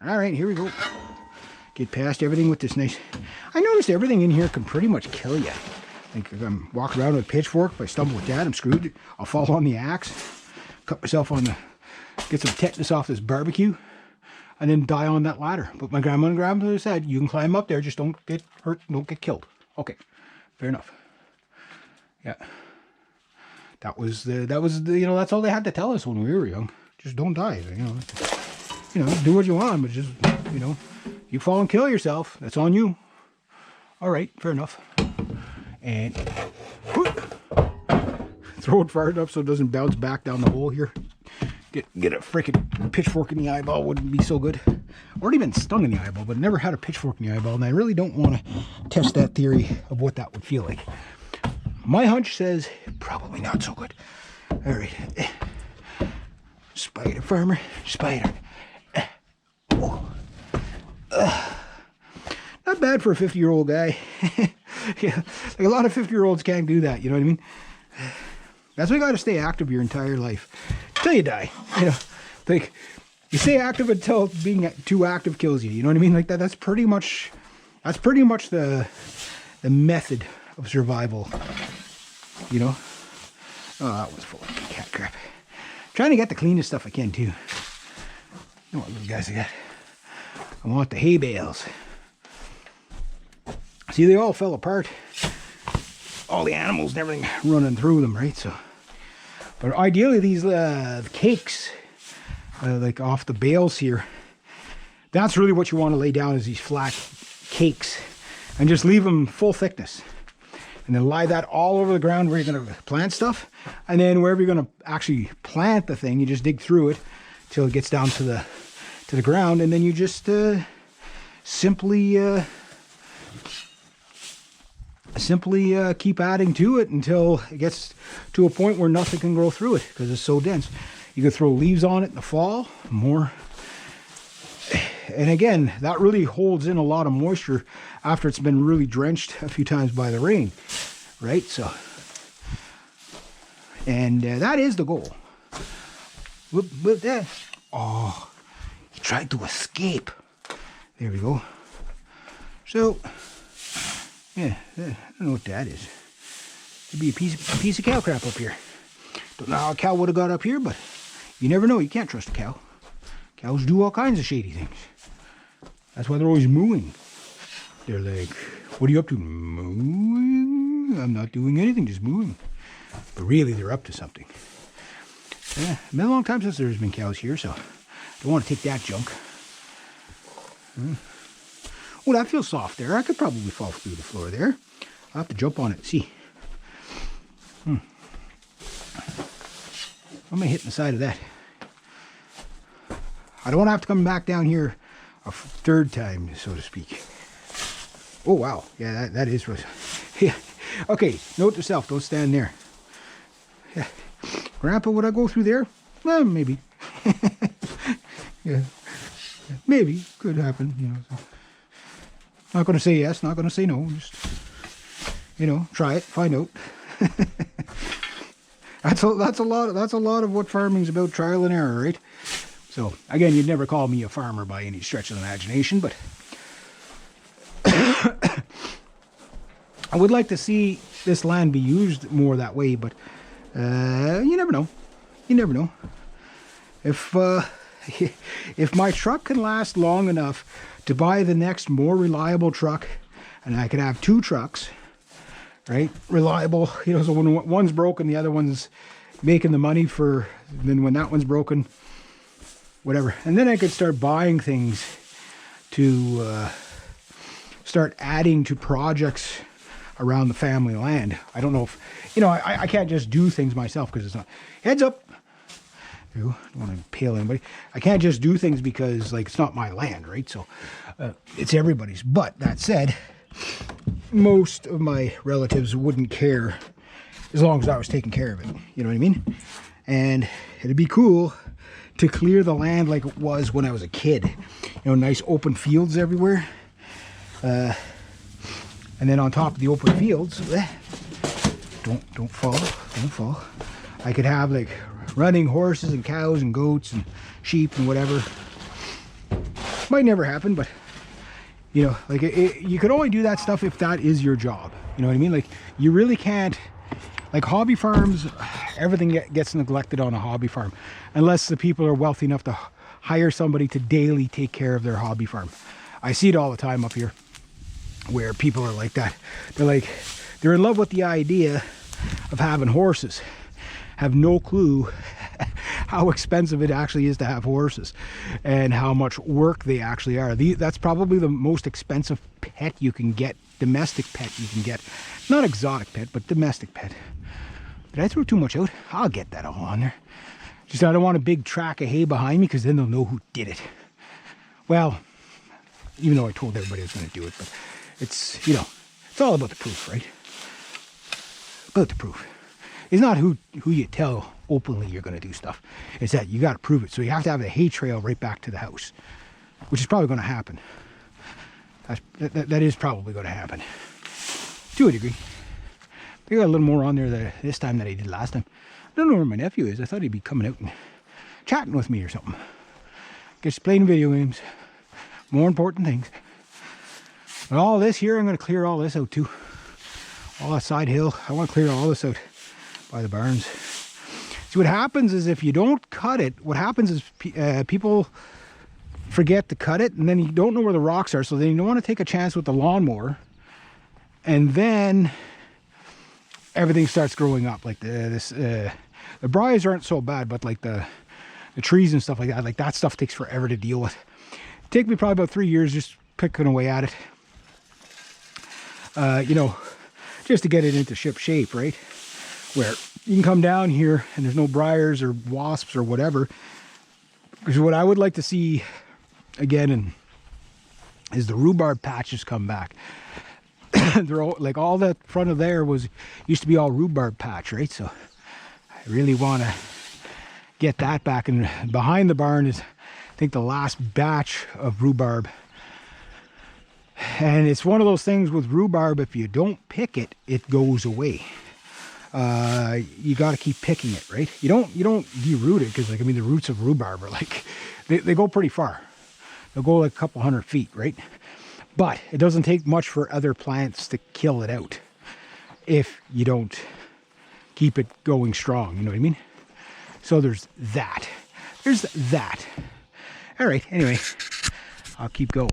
All right, here we go. Get past everything with this nice... I noticed everything in here can pretty much kill you. Like if I'm walking around with a pitchfork, if I stumble with that, I'm screwed. I'll fall on the axe, cut myself on the... get some tetanus off this barbecue, and then die on that ladder. But my grandmother said, you can climb up there, just don't get hurt, don't get killed. Okay, fair enough. Yeah. That was the, you know, that's all they had to tell us when we were young. Just don't die, you know, do what you want, but just, you know, you fall and kill yourself, that's on you. All right, fair enough. And throw it far enough so it doesn't bounce back down the hole here. Get a freaking pitchfork in the eyeball wouldn't be so good. Already been stung in the eyeball, but never had a pitchfork in the eyeball, and I really don't want to test that theory of what that would feel like. My hunch says probably not so good. All right. Spider farmer, spider. Oh. Not bad for a 50-year-old guy. Yeah, like a lot of 50-year-olds can't do that, you know what I mean? That's why you got to stay active your entire life. Till you die, you know. Like, you stay active until being too active kills you, you know what I mean? Like that's pretty much the method of survival, you know? Oh, that was full of cat crap. Trying to get the cleanest stuff I can, too. You know what little guys I got? I want the hay bales. See, they all fell apart. All the animals and everything running through them, right? So, but ideally these cakes, like off the bales here, that's really what you want to lay down, is these flat cakes, and just leave them full thickness, and then lie that all over the ground where you're going to plant stuff, and then wherever you're going to actually plant the thing, you just dig through it till it gets down to the ground, and then you just simply keep adding to it until it gets to a point where nothing can grow through it because it's so dense. You can throw leaves on it in the fall, more. And again, that really holds in a lot of moisture after it's been really drenched a few times by the rain, right? So, and that is the goal. With that, oh, he tried to escape. There we go. So, yeah, I don't know what that is. Could be a piece of cow crap up here. Don't know how a cow would have got up here, but you never know. You can't trust a cow. Cows do all kinds of shady things. That's why they're always mooing. They're like, what are you up to? Mooing? I'm not doing anything, just mooing. But really, they're up to something. Yeah, it's been a long time since there's been cows here, so I don't want to take that junk. Oh, that feels soft there. I could probably fall through the floor there. I'll have to jump on it and see. What am I hitting the side of that? I don't want to have to come back down here a third time, so to speak. Oh, wow. Yeah, that is... Yeah. Okay, note to self, don't stand there. Yeah. Grandpa, would I go through there? Well, maybe. Yeah. Maybe. Could happen, you know. So. Not going to say yes, not going to say no. Just, you know, try it, find out. That's a lot of what farming's about, trial and error, right? So, again, you'd never call me a farmer by any stretch of the imagination, but I would like to see this land be used more that way, but you never know. You never know. If my truck can last long enough to buy the next more reliable truck, and I could have two trucks, right? Reliable, you know, so when one's broken, the other one's making the money for, then when that one's broken, whatever. And then I could start buying things to start adding to projects around the family land. I don't know if, you know, I can't just do things myself because it's not, heads up. I don't want to impale anybody. I can't just do things because, like, it's not my land, right? So it's everybody's. But that said, most of my relatives wouldn't care as long as I was taking care of it. You know what I mean? And it'd be cool to clear the land like it was when I was a kid. You know, nice open fields everywhere. And then on top of the open fields, don't fall. I could have like running horses and cows and goats and sheep and whatever. Might never happen, but you know, like you could only do that stuff if that is your job. You know what I mean? Like you really can't, like hobby farms, everything gets neglected on a hobby farm unless the people are wealthy enough to hire somebody to daily take care of their hobby farm. I see it all the time up here where people are like that. They're in love with the idea of having horses, have no clue how expensive it actually is to have horses and how much work they actually are. That's probably the most expensive pet you can get, domestic pet you can get. Not exotic pet, but domestic pet. Did I throw too much out? I'll get that all on there. Just I don't want a big track of hay behind me because then they'll know who did it. Well, even though I told everybody I was going to do it, but it's, you know, it's all about the proof, right? About the proof. It's not who you tell openly you're going to do stuff. It's that you got to prove it. So you have to have the hay trail right back to the house, which is probably going to happen. That is probably going to happen to a degree. I got a little more on there this time than I did last time. I don't know where my nephew is. I thought he'd be coming out and chatting with me or something. Just playing video games. More important things. And all this here, I'm going to clear all this out too. All that side hill. I want to clear all this out by the barns. See, what happens is if you don't cut it, what happens is people forget to cut it, and then you don't know where the rocks are, so then you don't want to take a chance with the lawnmower, and then everything starts growing up. Like the briars aren't so bad, but like the trees and stuff like that stuff takes forever to deal with. It took me probably about 3 years just picking away at it. You know, just to get it into ship shape, right? Where you can come down here and there's no briars or wasps or whatever. Because what I would like to see again is the rhubarb patches come back. They're all, like all that front of there used to be all rhubarb patch, right? So I really want to get that back. And behind the barn is, I think, the last batch of rhubarb. And it's one of those things with rhubarb, if you don't pick it, it goes away. You got to keep picking it, right? You don't deroot it, because, like, I mean, the roots of rhubarb are like, they go pretty far. They'll go like a couple 100 feet, right? But it doesn't take much for other plants to kill it out if you don't keep it going strong, you know what I mean? So there's that. There's that. All right, anyway, I'll keep going.